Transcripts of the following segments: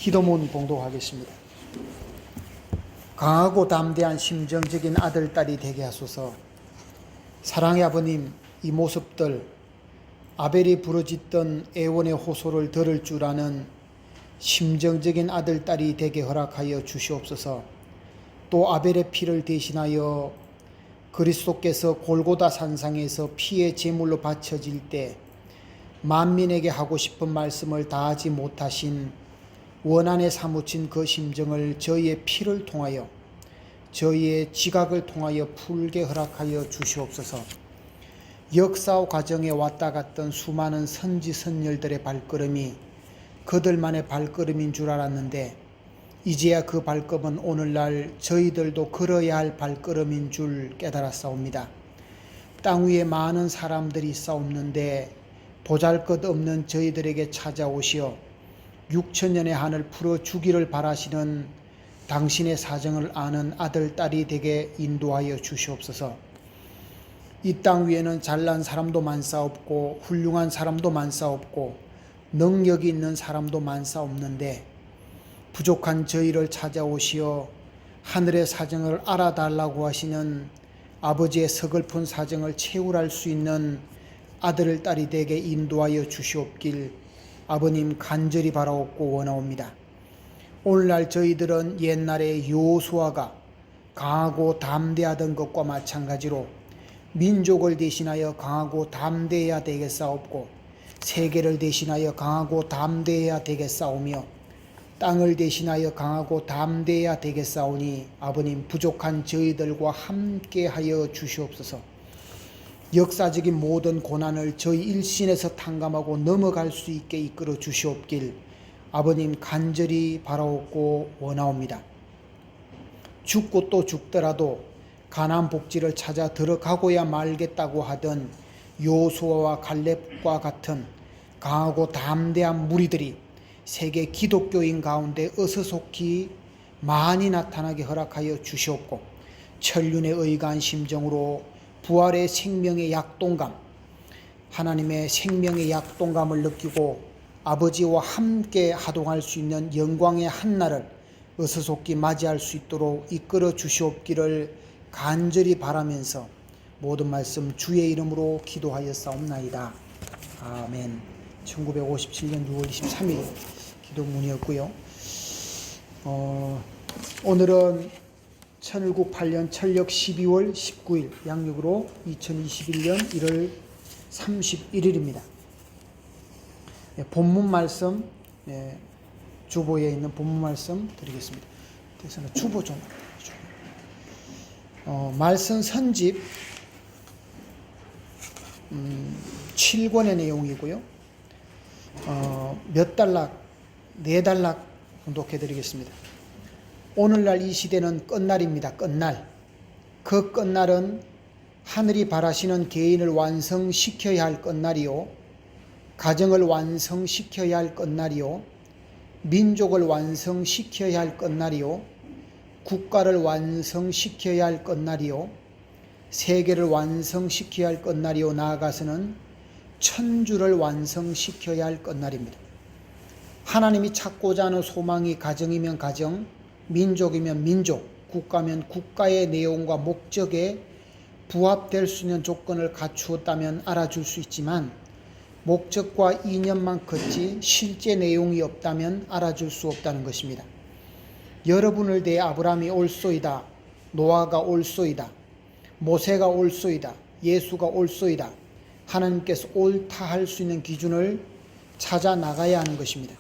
기도문 봉독하겠습니다. 강하고 담대한 심정적인 아들, 딸이 되게 하소서. 사랑의 아버님, 이 모습들 아벨이 부르짖던 애원의 호소를 들을 줄 아는 심정적인 아들, 딸이 되게 허락하여 주시옵소서. 또 아벨의 피를 대신하여 그리스도께서 골고다 산상에서 피의 제물로 바쳐질 때 만민에게 하고 싶은 말씀을 다하지 못하신 원한에 사무친 그 심정을 저희의 피를 통하여 저희의 지각을 통하여 풀게 허락하여 주시옵소서. 역사 과정에 왔다 갔던 수많은 선지 선열들의 발걸음이 그들만의 발걸음인 줄 알았는데 이제야 그 발걸음은 오늘날 저희들도 걸어야 할 발걸음인 줄 깨달았사옵니다. 땅 위에 많은 사람들이 싸움는데 보잘것없는 저희들에게 찾아오시어 6천년의 한을 풀어주기를 바라시는 당신의 사정을 아는 아들, 딸이 되게 인도하여 주시옵소서. 이 땅 위에는 잘난 사람도 많사옵고 훌륭한 사람도 많사옵고 능력이 있는 사람도 많사옵는데 부족한 저희를 찾아오시어 하늘의 사정을 알아달라고 하시는 아버지의 서글픈 사정을 채울할 수 있는 아들, 딸이 되게 인도하여 주시옵길 아버님 간절히 바라옵고 원하옵니다. 오늘날 저희들은 옛날에 여호수아가 강하고 담대하던 것과 마찬가지로 민족을 대신하여 강하고 담대해야 되겠사옵고 세계를 대신하여 강하고 담대해야 되겠사오며 땅을 대신하여 강하고 담대해야 되겠사오니 아버님 부족한 저희들과 함께하여 주시옵소서. 역사적인 모든 고난을 저희 일신에서 탕감하고 넘어갈 수 있게 이끌어 주시옵길 아버님 간절히 바라옵고 원하옵니다. 죽고 또 죽더라도 가나안 복지를 찾아 들어가고야 말겠다고 하던 여호수아와 갈렙과 같은 강하고 담대한 무리들이 세계 기독교인 가운데 어서속히 많이 나타나게 허락하여 주시옵고 천륜에 의거한 심정으로 부활의 생명의 약동감, 하나님의 생명의 약동감을 느끼고 아버지와 함께 하동할 수 있는 영광의 한날을 어서속히 맞이할 수 있도록 이끌어 주시옵기를 간절히 바라면서 모든 말씀 주의 이름으로 기도하였사옵나이다. 아멘. 1957년 6월 23일 기도문이었고요. 오늘은 천일국8년 철력 12월 19일 양력으로 2021년 1월 31일입니다. 본문 말씀 주보에 있는 본문 말씀 드리겠습니다. 그래서 주보 좀 말씀 선집 7권의 내용이고요. 몇 단락, 4단락 봉독해 드리겠습니다. 오늘날 이 시대는 끝날입니다. 끝날. 그 끝날은 하늘이 바라시는 개인을 완성시켜야 할 끝날이요, 가정을 완성시켜야 할 끝날이요, 민족을 완성시켜야 할 끝날이요, 국가를 완성시켜야 할 끝날이요, 세계를 완성시켜야 할 끝날이요, 나아가서는 천주를 완성시켜야 할 끝날입니다. 하나님이 찾고자 하는 소망이 가정이면 가정, 민족이면 민족, 국가면 국가의 내용과 목적에 부합될 수 있는 조건을 갖추었다면 알아줄 수 있지만 목적과 이념만 컸지 실제 내용이 없다면 알아줄 수 없다는 것입니다. 여러분을 대해 아브라함이 옳소이다, 노아가 옳소이다, 모세가 옳소이다, 예수가 옳소이다, 하나님께서 옳다 할 수 있는 기준을 찾아 나가야 하는 것입니다.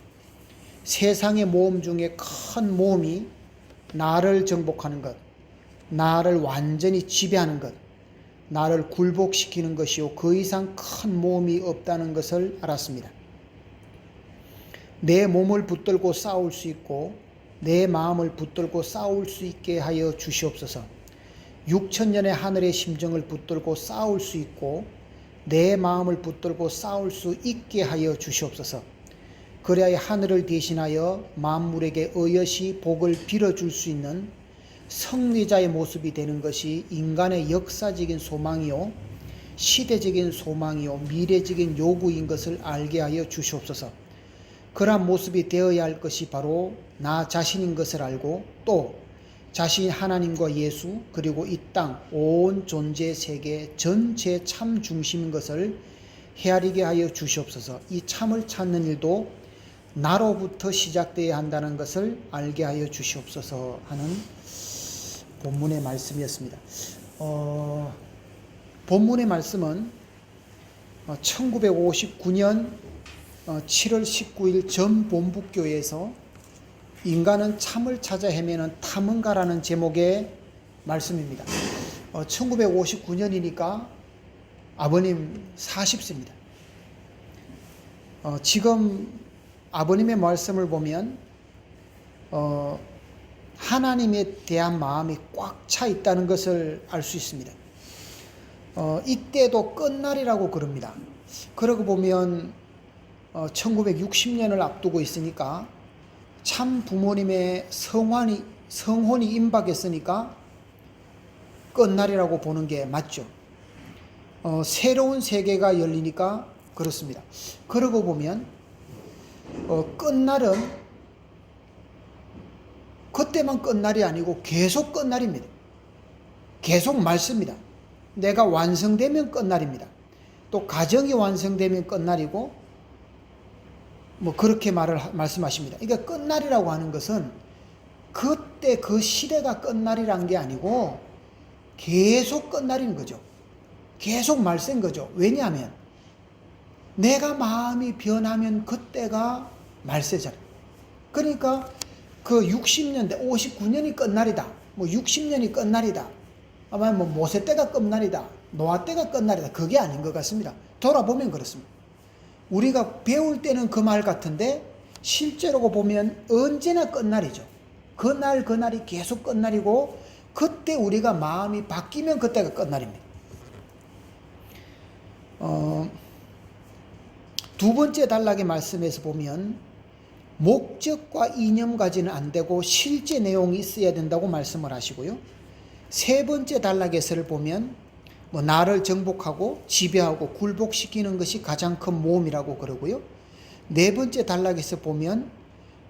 세상의 모험 중에 큰 모험이 나를 정복하는 것, 나를 완전히 지배하는 것, 나를 굴복시키는 것이요 그 이상 큰 모험이 없다는 것을 알았습니다. 내 몸을 붙들고 싸울 수 있고 내 마음을 붙들고 싸울 수 있게 하여 주시옵소서. 6천년의 하늘의 심정을 붙들고 싸울 수 있고 내 마음을 붙들고 싸울 수 있게 하여 주시옵소서. 그래야 하늘을 대신하여 만물에게 의젓이 복을 빌어줄 수 있는 승리자의 모습이 되는 것이 인간의 역사적인 소망이요 시대적인 소망이요 미래적인 요구인 것을 알게 하여 주시옵소서. 그러한 모습이 되어야 할 것이 바로 나 자신인 것을 알고 또 자신이 하나님과 예수 그리고 이 땅 온 존재 세계 전체 참 중심인 것을 헤아리게 하여 주시옵소서. 이 참을 찾는 일도 나로부터 시작되어야 한다는 것을 알게 하여 주시옵소서 하는 본문의 말씀이었습니다. 본문의 말씀은 1959년 7월 19일 전 본북교회에서 인간은 참을 찾아 헤매는 탐험가라는 제목의 말씀입니다. 1959년이니까 아버님 40세입니다. 지금 아버님의 말씀을 보면 하나님에 대한 마음이 꽉 차 있다는 것을 알 수 있습니다. 이때도 끝날이라고 그럽니다. 그러고 보면 1960년을 앞두고 있으니까 참 부모님의 성혼이 임박했으니까 끝날이라고 보는 게 맞죠. 새로운 세계가 열리니까 그렇습니다. 그러고 보면 끝날은 그때만 끝날이 아니고 계속 끝날입니다. 계속 말씀입니다. 내가 완성되면 끝날입니다. 또 가정이 완성되면 끝날이고 그렇게 말씀하십니다. 그러니까 끝날이라고 하는 것은 그때 그 시대가 끝날이란 게 아니고 계속 끝날인 거죠. 계속 말세인 거죠. 왜냐하면 내가 마음이 변하면 그때가 말세잖아요. 그러니까 그 60년대 59년이 끝날이다. 60년이 끝날이다. 아마 모세 때가 끝날이다. 노아 때가 끝날이다. 그게 아닌 것 같습니다. 돌아보면 그렇습니다. 우리가 배울 때는 그 말 같은데 실제로 보면 언제나 끝날이죠. 그날이 계속 끝날이고 그때 우리가 마음이 바뀌면 그때가 끝날입니다. 두 번째 단락의 말씀에서 보면 목적과 이념 가지는 안 되고 실제 내용이 있어야 된다고 말씀을 하시고요. 세 번째 단락에서를 보면 나를 정복하고 지배하고 굴복시키는 것이 가장 큰 모험이라고 그러고요. 네 번째 단락에서 보면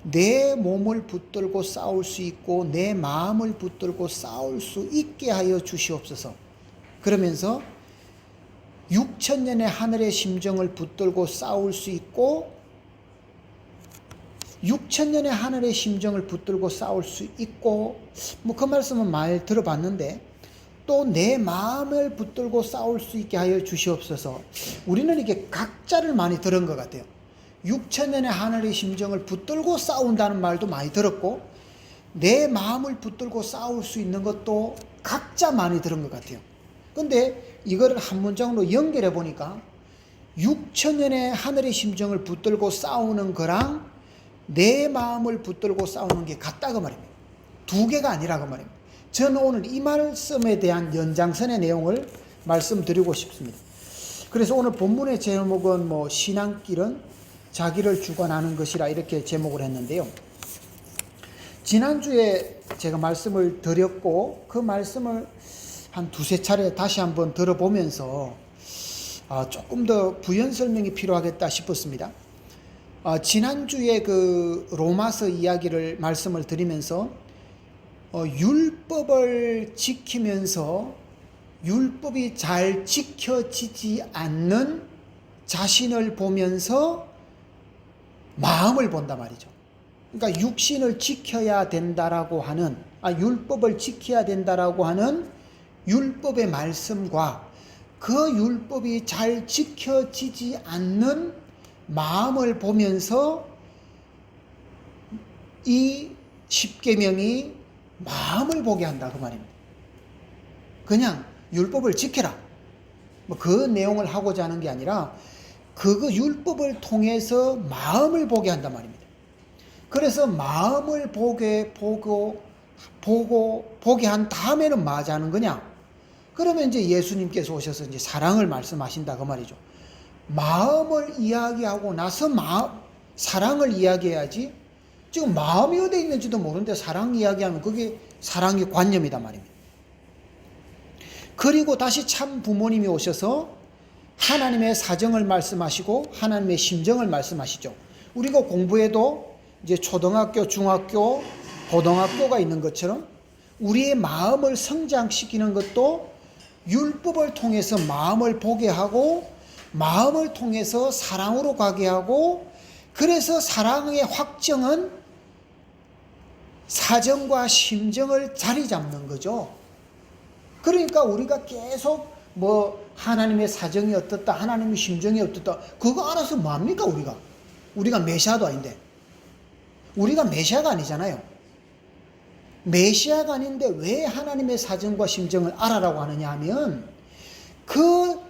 내 몸을 붙들고 싸울 수 있고 내 마음을 붙들고 싸울 수 있게 하여 주시옵소서. 그러면서 6천년의 하늘의 심정을 붙들고 싸울 수 있고 6천년의 하늘의 심정을 붙들고 싸울 수 있고 그 말씀은 많이 들어봤는데 또 내 마음을 붙들고 싸울 수 있게 하여 주시옵소서. 우리는 이게 각자를 많이 들은 것 같아요. 6천년의 하늘의 심정을 붙들고 싸운다는 말도 많이 들었고 내 마음을 붙들고 싸울 수 있는 것도 각자 많이 들은 것 같아요. 근데 이거를 한 문장으로 연결해 보니까 6천년의 하늘의 심정을 붙들고 싸우는 거랑 내 마음을 붙들고 싸우는 게 같다고 말입니다. 두 개가 아니라고 말입니다. 저는 오늘 이 말씀에 대한 연장선의 내용을 말씀드리고 싶습니다. 그래서 오늘 본문의 제목은 신앙길은 자기를 주관하는 것이라 이렇게 제목을 했는데요. 지난주에 제가 말씀을 드렸고 그 말씀을 한 두세 차례 다시 한번 들어보면서 조금 더 부연 설명이 필요하겠다 싶었습니다. 지난주에 그 로마서 이야기를 말씀을 드리면서 율법을 지키면서 율법이 잘 지켜지지 않는 자신을 보면서 마음을 본단 말이죠. 그러니까 육신을 지켜야 된다라고 하는 율법을 지켜야 된다라고 하는 율법의 말씀과 그 율법이 잘 지켜지지 않는 마음을 보면서 이 십계명이 마음을 보게 한다 그 말입니다. 그냥 율법을 지켜라 그 내용을 하고자 하는 게 아니라 그 율법을 통해서 마음을 보게 한단 말입니다. 그래서 마음을 보게 한 다음에는 뭐 하자는 거냐? 그러면 이제 예수님께서 오셔서 이제 사랑을 말씀하신다 그 말이죠. 마음을 이야기하고 나서 사랑을 이야기해야지. 지금 마음이 어디에 있는지도 모르는데 사랑 이야기하면 그게 사랑의 관념이단 말입니다. 그리고 다시 참 부모님이 오셔서 하나님의 사정을 말씀하시고 하나님의 심정을 말씀하시죠. 우리가 공부해도 이제 초등학교, 중학교, 고등학교가 있는 것처럼 우리의 마음을 성장시키는 것도 율법을 통해서 마음을 보게 하고 마음을 통해서 사랑으로 가게 하고, 그래서 사랑의 확정은 사정과 심정을 자리 잡는 거죠. 그러니까 우리가 계속 뭐 하나님의 사정이 어떻다, 하나님의 심정이 어떻다, 그거 알아서 뭐합니까? 우리가 메시아도 아닌데. 우리가 메시아가 아니잖아요. 메시아가 아닌데 왜 하나님의 사정과 심정을 알아라고 하느냐 하면, 그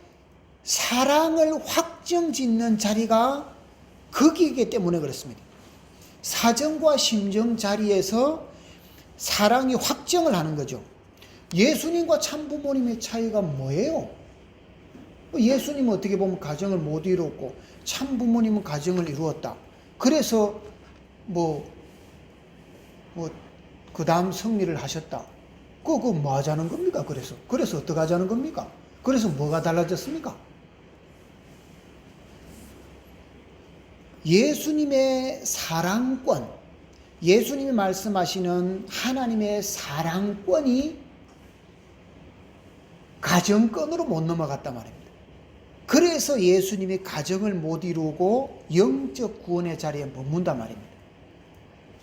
사랑을 확정짓는 자리가 거기이기 때문에 그렇습니다. 사정과 심정 자리에서 사랑이 확정을 하는 거죠. 예수님과 참부모님의 차이가 뭐예요? 예수님은 어떻게 보면 가정을 못 이루었고 참부모님은 가정을 이루었다. 그래서 그 다음 승리를 하셨다. 그거 뭐 하자는 겁니까? 그래서 어떻게 하자는 겁니까? 그래서 뭐가 달라졌습니까? 예수님의 사랑권, 예수님이 말씀하시는 하나님의 사랑권이 가정권으로 못 넘어갔단 말입니다. 그래서 예수님이 가정을 못 이루고 영적 구원의 자리에 머문단 말입니다.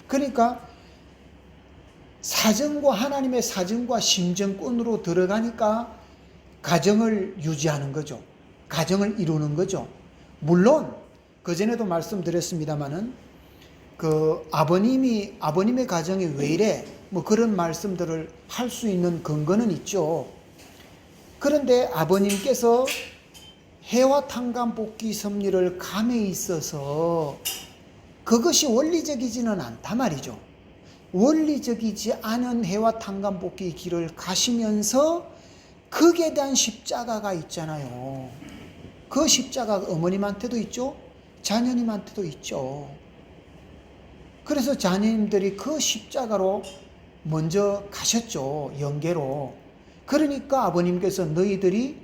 그러니까 사정과 하나님의 사정과 심정권으로 들어가니까 가정을 유지하는 거죠. 가정을 이루는 거죠. 물론 그전에도 말씀드렸습니다마는 아버님의 가정이 왜 이래? 뭐 그런 말씀들을 할 수 있는 근거는 있죠. 그런데 아버님께서 해와 탄감 복귀 섭리를 감에 있어서 그것이 원리적이지는 않단 말이죠. 원리적이지 않은 해와 탄감 복귀의 길을 가시면서 거기에 대한 십자가가 있잖아요. 그 십자가가 어머님한테도 있죠. 자녀님한테도 있죠. 그래서 자녀님들이 그 십자가로 먼저 가셨죠. 영계로. 그러니까 아버님께서 너희들이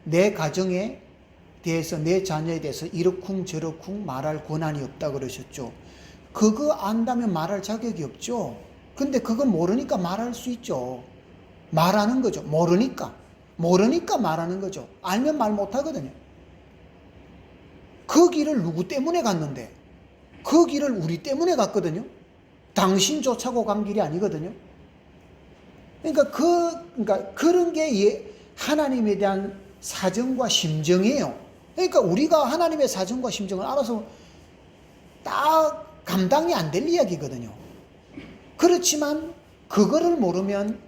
내 가정에 대해서, 내 자녀에 대해서 이러쿵 저러쿵 말할 권한이 없다 그러셨죠. 그거 안다면 말할 자격이 없죠. 근데 그거 모르니까 말할 수 있죠. 말하는 거죠. 모르니까 말하는 거죠. 알면 말 못하거든요. 그 길을 누구 때문에 갔는데, 그 길을 우리 때문에 갔거든요. 당신 쫓아고 간 길이 아니거든요. 그러니까 그런 게 하나님에 대한 사정과 심정이에요. 그러니까 우리가 하나님의 사정과 심정을 알아서 딱 감당이 안 될 이야기거든요. 그렇지만 그거를 모르면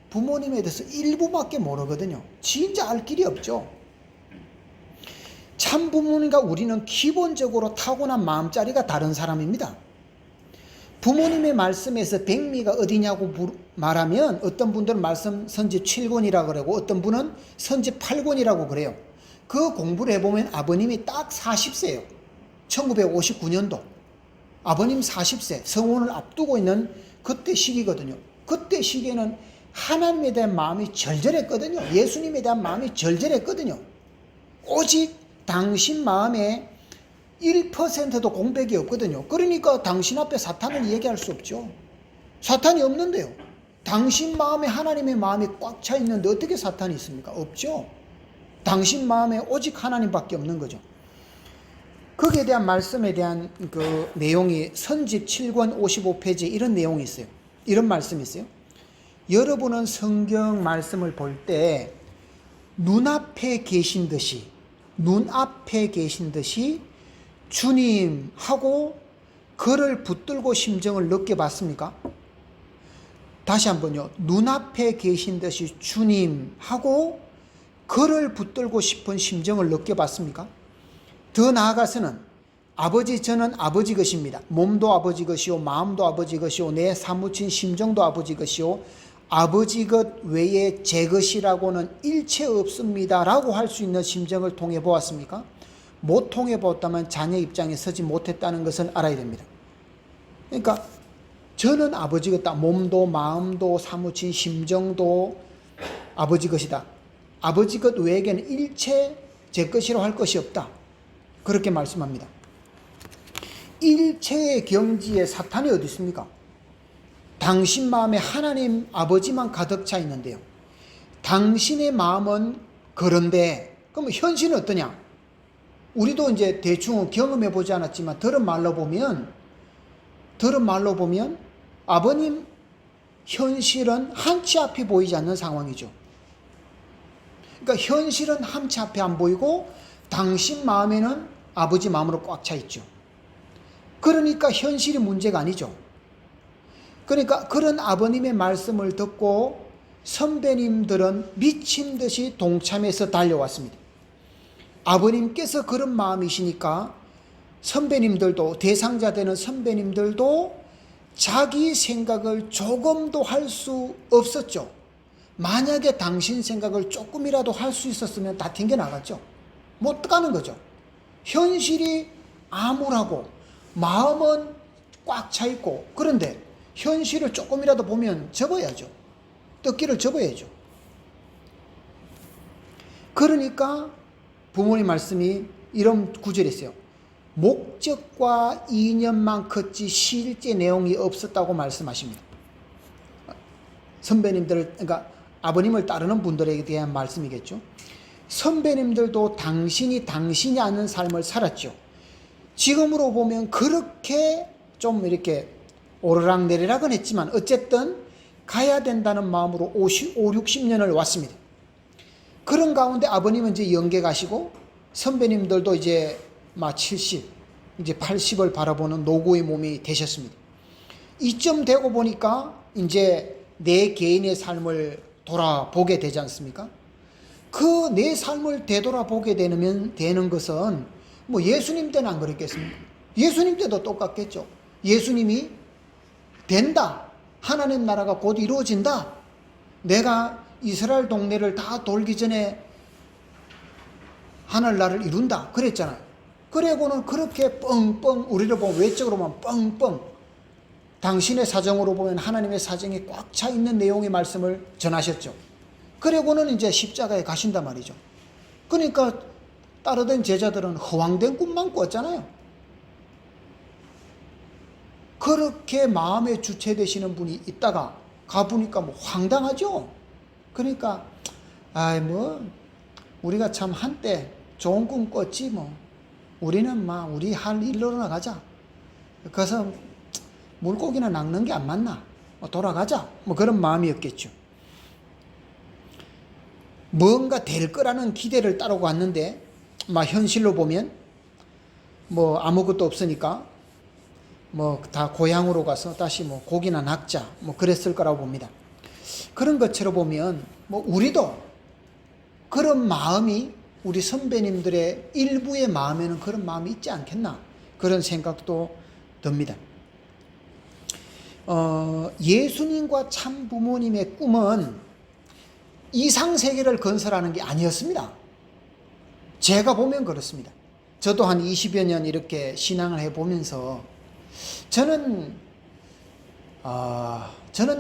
부모님에 대해서 일부밖에 모르거든요. 진짜 알 길이 없죠. 참 부모님과 우리는 기본적으로 타고난 마음자리가 다른 사람입니다. 부모님의 말씀에서 백미가 어디냐고 말하면 어떤 분들은 말씀 선지 7권이라고 그러고 어떤 분은 선지 8권이라고 그래요. 그 공부를 해보면 아버님이 딱 40세예요. 1959년도. 아버님 40세, 성혼을 앞두고 있는 그때 시기거든요. 그때 시기에는 하나님에 대한 마음이 절절했거든요. 예수님에 대한 마음이 절절했거든요. 오직 당신 마음에 1%도 공백이 없거든요. 그러니까 당신 앞에 사탄을 얘기할 수 없죠. 사탄이 없는데요. 당신 마음에 하나님의 마음이 꽉 차 있는데 어떻게 사탄이 있습니까? 없죠. 당신 마음에 오직 하나님밖에 없는 거죠. 거기에 대한 말씀에 대한 그 내용이 선집 7권 55페이지에 이런 내용이 있어요. 이런 말씀이 있어요. 여러분은 성경 말씀을 볼 때 눈앞에 계신 듯이 주님하고 그를 붙들고 심정을 느껴봤습니까? 다시 한번요. 눈앞에 계신 듯이 주님하고 그를 붙들고 싶은 심정을 느껴봤습니까? 더 나아가서는 아버지, 저는 아버지 것입니다. 몸도 아버지 것이요, 마음도 아버지 것이요, 내 사무친 심정도 아버지 것이요, 아버지 것 외에 제 것이라고는 일체 없습니다 라고 할 수 있는 심정을 통해 보았습니까? 못 통해 보았다면 자녀 입장에 서지 못했다는 것을 알아야 됩니다. 그러니까 저는 아버지 것이다. 몸도 마음도 사무친 심정도 아버지 것이다. 아버지 것 외에는 일체 제 것이라고 할 것이 없다. 그렇게 말씀합니다. 일체의 경지에 사탄이 어디 있습니까? 당신 마음에 하나님 아버지만 가득 차 있는데요. 당신의 마음은 그런데 그럼 현실은 어떠냐? 우리도 이제 대충 경험해 보지 않았지만 들은 말로 보면 아버님 현실은 한치 앞이 보이지 않는 상황이죠. 그러니까 현실은 한치 앞에 안 보이고 당신 마음에는 아버지 마음으로 꽉 차 있죠. 그러니까 현실이 문제가 아니죠. 그러니까 그런 아버님의 말씀을 듣고 선배님들은 미친 듯이 동참해서 달려왔습니다. 아버님께서 그런 마음이시니까 선배님들도, 대상자 되는 선배님들도 자기 생각을 조금도 할 수 없었죠. 만약에 당신 생각을 조금이라도 할 수 있었으면 다 튕겨나갔죠. 못 가는 거죠. 현실이 암울하고 마음은 꽉 차 있고, 그런데 현실을 조금이라도 보면 접어야죠. 뜯기를 접어야죠. 그러니까 부모님 말씀이 이런 구절이 있어요. 목적과 이념만 컸지 실제 내용이 없었다고 말씀하십니다. 선배님들, 그러니까 아버님을 따르는 분들에 대한 말씀이겠죠. 선배님들도 당신이 아는 삶을 살았죠. 지금으로 보면 그렇게 좀 이렇게 오르락내리락은 했지만 어쨌든 가야 된다는 마음으로 5, 60년을 왔습니다. 그런 가운데 아버님은 이제 연계 가시고 선배님들도 이제 막 70, 이제 80을 바라보는 노고의 몸이 되셨습니다. 이쯤 되고 보니까 이제 내 개인의 삶을 돌아보게 되지 않습니까? 그 내 삶을 되돌아보게 되는 것은 뭐 예수님 때는 안 그랬겠습니까? 예수님 때도 똑같겠죠. 예수님이 된다. 하나님 나라가 곧 이루어진다. 내가 이스라엘 동네를 다 돌기 전에 하늘나라를 이룬다. 그랬잖아요. 그래고는 그렇게 뻥뻥, 우리를 보면 외적으로 보면 뻥뻥, 당신의 사정으로 보면 하나님의 사정이 꽉 차 있는 내용의 말씀을 전하셨죠. 그리고는 이제 십자가에 가신단 말이죠. 그러니까 따르던 제자들은 허황된 꿈만 꿨잖아요. 그렇게 마음의 주체 되시는 분이 있다가 가보니까 뭐 황당하죠. 그러니까 우리가 참 한때 좋은 꿈 꿨지 뭐. 우리는 막 우리 할 일로 나가자. 그래서 물고기나 낚는 게 안 맞나? 돌아가자. 뭐 그런 마음이었겠죠. 뭔가 될 거라는 기대를 따르고 왔는데 막 현실로 보면 뭐 아무것도 없으니까 뭐 다 고향으로 가서 다시 뭐 고기나 낚자 뭐 그랬을 거라고 봅니다. 그런 것처럼 보면 뭐 우리도 그런 마음이 우리 선배님들의 일부의 마음에는 그런 마음이 있지 않겠나 그런 생각도 듭니다. 예수님과 참 부모님의 꿈은 이상세계를 건설하는 게 아니었습니다. 제가 보면 그렇습니다. 저도 한 20여 년 이렇게 신앙을 해보면서 저는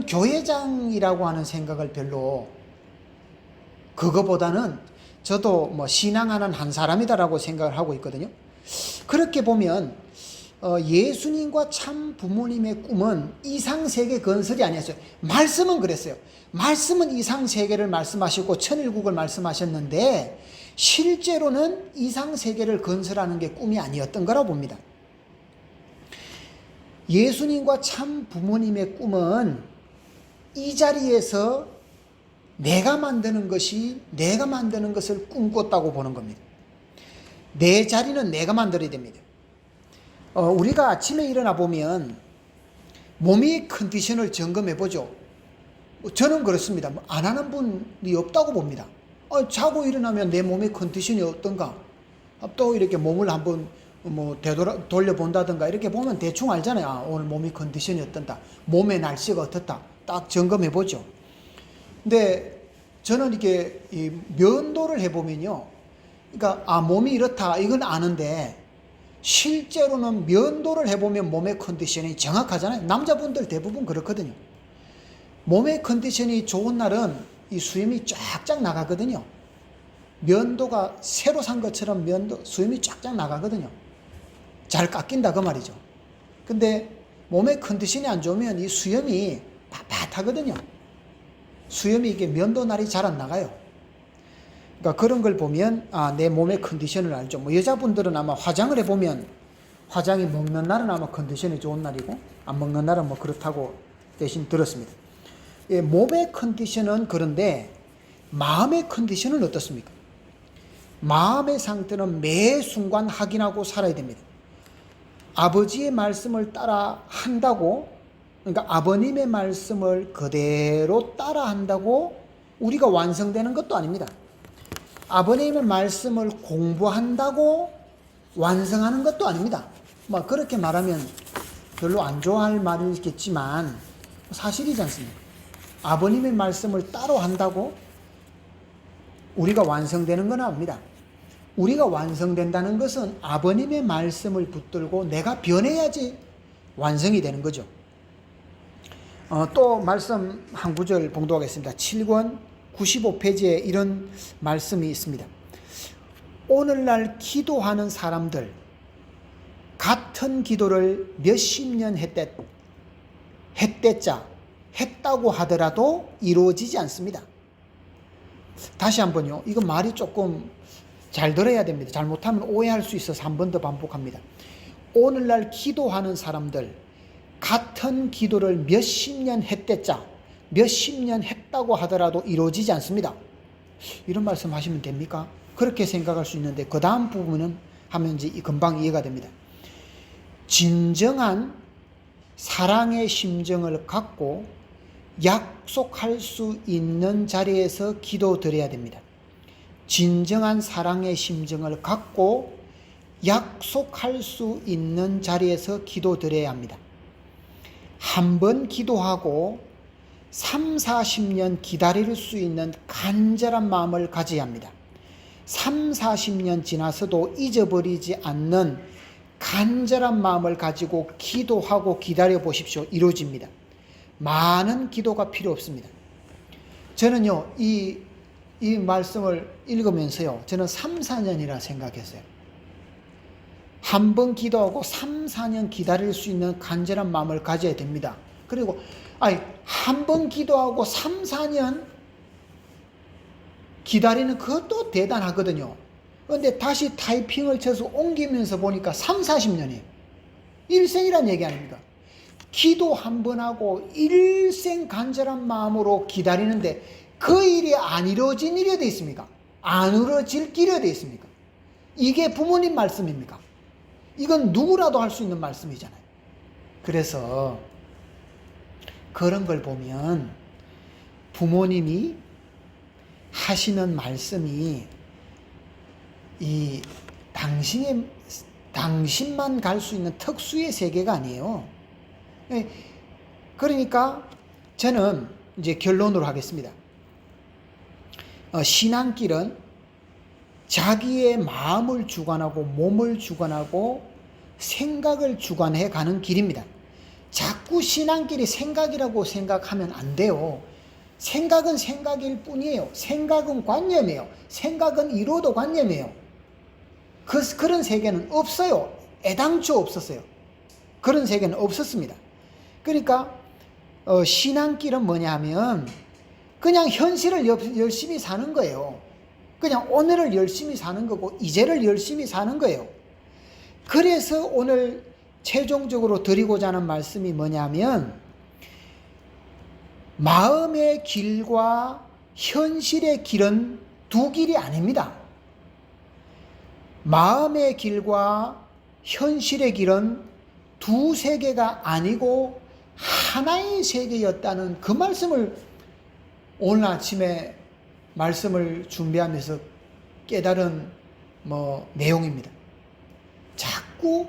교회장이라고 하는 생각을 별로, 그거보다는 저도 뭐 신앙하는 한 사람이다라고 생각을 하고 있거든요. 그렇게 보면 예수님과 참 부모님의 꿈은 이상세계 건설이 아니었어요. 말씀은 그랬어요. 말씀은 이상세계를 말씀하시고 천일국을 말씀하셨는데 실제로는 이상세계를 건설하는 게 꿈이 아니었던 거라고 봅니다. 예수님과 참 부모님의 꿈은 이 자리에서 내가 만드는 것을 꿈꿨다고 보는 겁니다. 내 자리는 내가 만들어야 됩니다. 우리가 아침에 일어나 보면 몸의 컨디션을 점검해 보죠. 저는 그렇습니다. 안 하는 분이 없다고 봅니다. 자고 일어나면 내 몸의 컨디션이 어떤가? 또 이렇게 몸을 한번 돌려본다든가 이렇게 보면 대충 알잖아요. 오늘 몸의 컨디션이 어떤다. 몸의 날씨가 어떻다. 딱 점검해 보죠. 근데 저는 이렇게 면도를 해보면요. 그러니까 몸이 이렇다 이건 아는데 실제로는 면도를 해보면 몸의 컨디션이 정확하잖아요. 남자분들 대부분 그렇거든요. 몸의 컨디션이 좋은 날은 이 수염이 쫙쫙 나가거든요. 면도가 새로 산 것처럼 수염이 쫙쫙 나가거든요. 잘 깎인다 그 말이죠. 근데 몸의 컨디션이 안 좋으면 이 수염이 빳빳하거든요. 수염이 이게 면도날이 잘 안 나가요. 그러니까 그런 걸 보면 내 몸의 컨디션을 알죠. 뭐 여자분들은 아마 화장을 해보면 화장이 먹는 날은 아마 컨디션이 좋은 날이고 안 먹는 날은 뭐 그렇다고 대신 들었습니다. 예, 몸의 컨디션은 그런데 마음의 컨디션은 어떻습니까? 마음의 상태는 매 순간 확인하고 살아야 됩니다. 아버지의 말씀을 따라 한다고, 그러니까 아버님의 말씀을 그대로 따라 한다고 우리가 완성되는 것도 아닙니다. 아버님의 말씀을 공부한다고 완성하는 것도 아닙니다. 뭐 그렇게 말하면 별로 안 좋아할 말이겠지만 사실이지 않습니까? 아버님의 말씀을 따로 한다고 우리가 완성되는 건 아닙니다. 우리가 완성된다는 것은 아버님의 말씀을 붙들고 내가 변해야지 완성이 되는 거죠. 또 말씀 한 구절 봉독하겠습니다. 7권 95페이지에 이런 말씀이 있습니다. 오늘날 기도하는 사람들 같은 기도를 몇십 년 했다고 하더라도 이루어지지 않습니다. 다시 한번요. 이거 말이 조금 잘 들어야 됩니다. 잘못하면 오해할 수 있어서 한 번 더 반복합니다. 오늘날 기도하는 사람들 같은 기도를 몇십 년 몇십 년 했다고 하더라도 이루어지지 않습니다. 이런 말씀 하시면 됩니까? 그렇게 생각할 수 있는데 그 다음 부분은 하면 이제 금방 이해가 됩니다. 진정한 사랑의 심정을 갖고 약속할 수 있는 자리에서 기도드려야 됩니다. 진정한 사랑의 심정을 갖고 약속할 수 있는 자리에서 기도드려야 합니다. 한 번 기도하고 3, 40년 기다릴 수 있는 간절한 마음을 가져야 합니다. 3, 40년 지나서도 잊어버리지 않는 간절한 마음을 가지고 기도하고 기다려 보십시오. 이루어집니다. 많은 기도가 필요 없습니다. 저는요, 이 말씀을 읽으면서요, 저는 3, 4년이라 생각했어요. 한 번 기도하고 3, 4년 기다릴 수 있는 간절한 마음을 가져야 됩니다. 그리고 한 번 기도하고 3, 4년 기다리는 그것도 대단하거든요. 그런데 다시 타이핑을 쳐서 옮기면서 보니까 3, 40년이에요. 일생이란 얘기 아닙니까? 기도 한 번 하고 일생 간절한 마음으로 기다리는데 그 일이 안 이루어진 일이 어디 있습니까? 안 이루어질 길이 어디 있습니까? 이게 부모님 말씀입니까? 이건 누구라도 할 수 있는 말씀이잖아요. 그래서 그런 걸 보면 부모님이 하시는 말씀이 이 당신만 갈 수 있는 특수의 세계가 아니에요. 그러니까 저는 이제 결론으로 하겠습니다. 신앙길은 자기의 마음을 주관하고 몸을 주관하고 생각을 주관해 가는 길입니다. 자꾸 신앙길이 생각이라고 생각하면 안 돼요. 생각은 생각일 뿐이에요. 생각은 관념이에요. 생각은 이론도 관념이에요. 그런 세계는 없어요. 애당초 없었어요. 그런 세계는 없었습니다. 그러니까 신앙길은 뭐냐 하면 그냥 현실을 열심히 사는 거예요. 그냥 오늘을 열심히 사는 거고 이제를 열심히 사는 거예요. 그래서 오늘 최종적으로 드리고자 하는 말씀이 뭐냐면 마음의 길과 현실의 길은 두 길이 아닙니다. 마음의 길과 현실의 길은 두 세계가 아니고 하나의 세계였다는 그 말씀을 오늘 아침에 말씀을 준비하면서 깨달은 내용입니다. 자꾸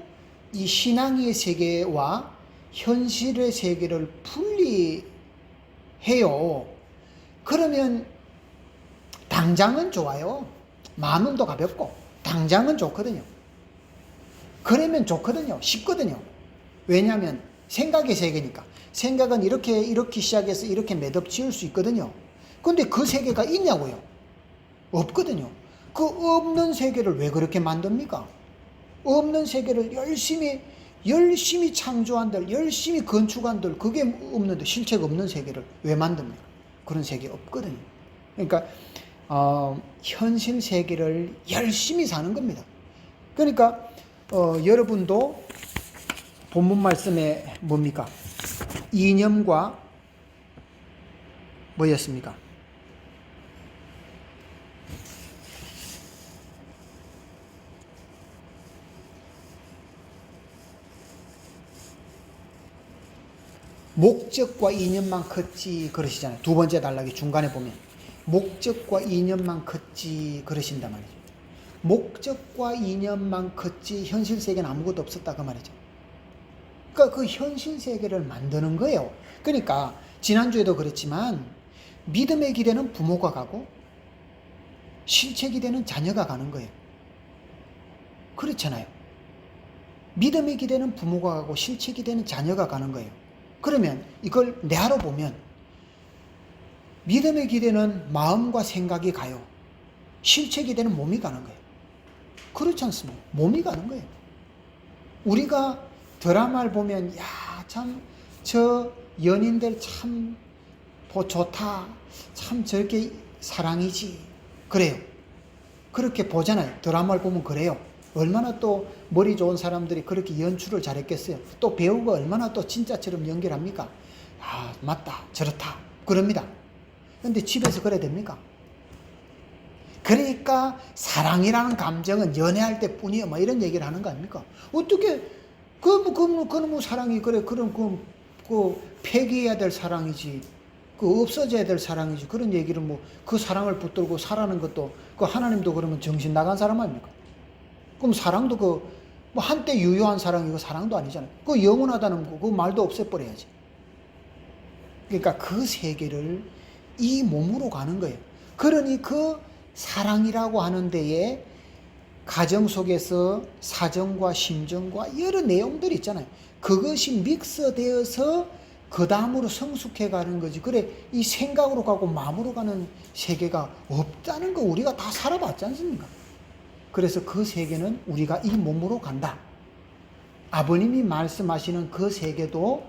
이 신앙의 세계와 현실의 세계를 분리해요. 그러면 당장은 좋아요. 마음도 가볍고 당장은 좋거든요. 그러면 좋거든요. 쉽거든요. 왜냐하면 생각의 세계니까. 생각은 이렇게 시작해서 이렇게 매듭 지을 수 있거든요. 근데 그 세계가 있냐고요? 없거든요. 그 없는 세계를 왜 그렇게 만듭니까? 없는 세계를 열심히 열심히 창조한들, 열심히 건축한들, 그게 없는데, 실체가 없는 세계를 왜 만듭니까? 그런 세계 없거든요. 그러니까 현실 세계를 열심히 사는 겁니다. 그러니까 여러분도 본문 말씀에 뭡니까? 이념과 뭐였습니까? 목적과 이념만 컸지 그러시잖아요. 두 번째 단락이 중간에 보면 목적과 이념만 컸지 그러신단 말이죠. 목적과 이념만 컸지 현실 세계는 아무것도 없었다 그 말이죠. 그러니까 그 현실 세계를 만드는 거예요. 그러니까 지난주에도 그랬지만 믿음의 기대는 부모가 가고 실체 기대는 자녀가 가는 거예요. 그렇잖아요. 믿음의 기대는 부모가 가고 실체 기대는 자녀가 가는 거예요. 그러면 이걸 내하로 보면 믿음의 기대는 마음과 생각이 가요. 실체 기대는 몸이 가는 거예요. 그렇지 않습니까? 몸이 가는 거예요. 우리가 드라마를 보면 야, 참 저 연인들 참 좋다. 참 저렇게 사랑이지. 그래요. 그렇게 보잖아요. 드라마를 보면 그래요. 얼마나 또 머리 좋은 사람들이 그렇게 연출을 잘했겠어요. 또 배우가 얼마나 또 진짜처럼 연기합니까? 아, 맞다. 저렇다. 그럽니다. 근데 집에서 그래야 됩니까? 그러니까 사랑이라는 감정은 연애할 때 뿐이에요. 뭐 이런 얘기를 하는 거 아닙니까? 어떻게, 그놈의 사랑이, 그래, 그럼 그 폐기해야 될 사랑이지. 그 없어져야 될 사랑이지. 그런 얘기를 그 사랑을 붙들고 살아는 것도, 그 하나님도 그러면 정신 나간 사람 아닙니까? 그럼 사랑도 한때 유효한 사랑이고 사랑도 아니잖아요. 그 영원하다는 그 말도 없애버려야지. 그러니까 그 세계를 이 몸으로 가는 거예요. 그러니 그 사랑이라고 하는 데에 가정 속에서 사정과 심정과 여러 내용들이 있잖아요. 그것이 믹스되어서 그 다음으로 성숙해 가는 거지. 그래, 이 생각으로 가고 마음으로 가는 세계가 없다는 거 우리가 다 살아봤지 않습니까? 그래서 그 세계는 우리가 이 몸으로 간다. 아버님이 말씀하시는 그 세계도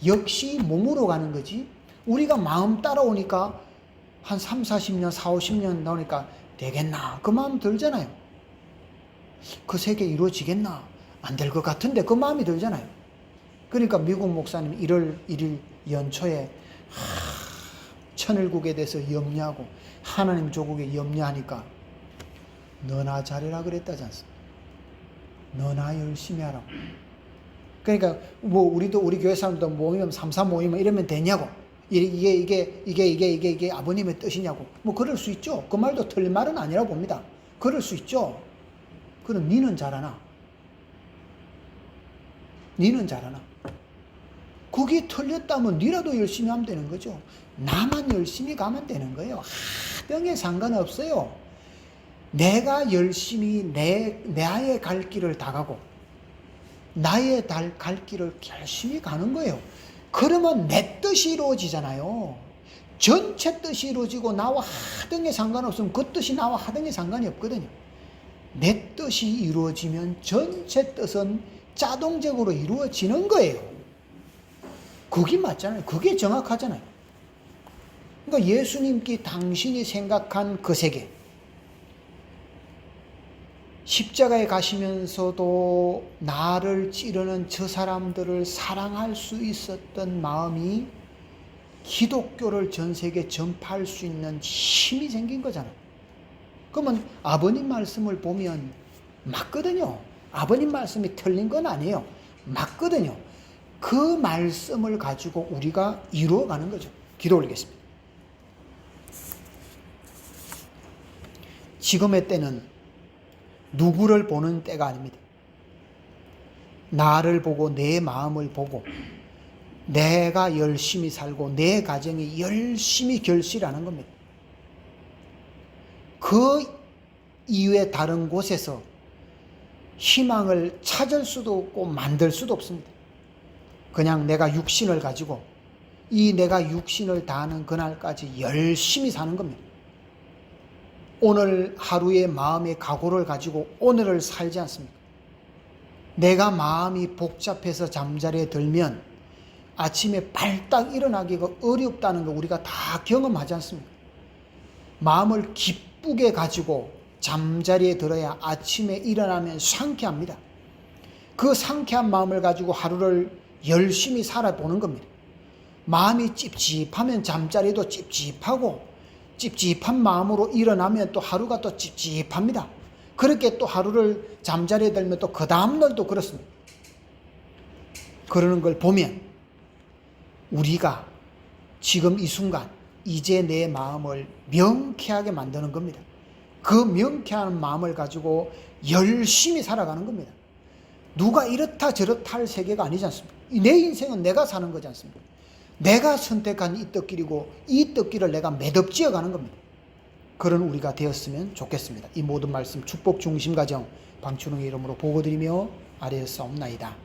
역시 몸으로 가는 거지. 우리가 마음 따라오니까 한 3, 40년, 4, 50년 나오니까 되겠나? 그 마음 들잖아요. 그 세계 이루어지겠나? 안 될 것 같은데 그 마음이 들잖아요. 그러니까 미국 목사님 1월 1일 연초에 천일국에 대해서 염려하고 하나님 조국에 염려하니까 너나 잘해라 그랬다지 않습니까? 너나 열심히 하라고. 그러니까 우리도 우리 교회 사람도 모이면 3, 모이면 이러면 되냐고. 이게 아버님의 뜻이냐고. 그럴 수 있죠. 그 말도 틀린 말은 아니라고 봅니다. 그럴 수 있죠. 그럼 니는 잘하나? 니는 잘하나? 그게 틀렸다면 니라도 열심히 하면 되는 거죠. 나만 열심히 가면 되는 거예요. 하등에 상관없어요. 내가 열심히 나의 갈 길을 다 가고 나의 갈 길을 열심히 가는 거예요. 그러면 내 뜻이 이루어지잖아요. 전체 뜻이 이루어지고 나와 하등에 상관없으면 그 뜻이 나와 하등에 상관이 없거든요. 내 뜻이 이루어지면 전체 뜻은 자동적으로 이루어지는 거예요. 그게 맞잖아요. 그게 정확하잖아요. 그러니까 예수님께 당신이 생각한 그 세계, 십자가에 가시면서도 나를 찌르는 저 사람들을 사랑할 수 있었던 마음이 기독교를 전 세계에 전파할 수 있는 힘이 생긴 거잖아요. 그러면 아버님 말씀을 보면 맞거든요. 아버님 말씀이 틀린 건 아니에요. 맞거든요. 그 말씀을 가지고 우리가 이루어가는 거죠. 기도 올리겠습니다. 지금의 때는 누구를 보는 때가 아닙니다. 나를 보고 내 마음을 보고 내가 열심히 살고 내 가정이 열심히 결실하는 겁니다. 그 이외 다른 곳에서 희망을 찾을 수도 없고 만들 수도 없습니다. 그냥 내가 육신을 가지고 이 내가 육신을 다하는 그날까지 열심히 사는 겁니다. 오늘 하루의 마음의 각오를 가지고 오늘을 살지 않습니까? 내가 마음이 복잡해서 잠자리에 들면 아침에 발딱 일어나기가 어렵다는 거 우리가 다 경험하지 않습니까? 마음을 기쁘게 가지고 잠자리에 들어야 아침에 일어나면 상쾌합니다. 그 상쾌한 마음을 가지고 하루를 열심히 살아보는 겁니다. 마음이 찝찝하면 잠자리도 찝찝하고, 찝찝한 마음으로 일어나면 또 하루가 또 찝찝합니다. 그렇게 또 하루를 잠자리에 들면 또 그 다음날도 그렇습니다. 그러는 걸 보면 우리가 지금 이 순간 이제 내 마음을 명쾌하게 만드는 겁니다. 그 명쾌한 마음을 가지고 열심히 살아가는 겁니다. 누가 이렇다 저렇다 할 세계가 아니지 않습니까? 내 인생은 내가 사는 거지 않습니까? 내가 선택한 이 떡길이고 이 떡길을 내가 매듭지어 가는 겁니다. 그런 우리가 되었으면 좋겠습니다. 이 모든 말씀 축복 중심 가정 방춘홍의 이름으로 보고드리며 아뢰었사옵나이다.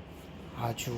아주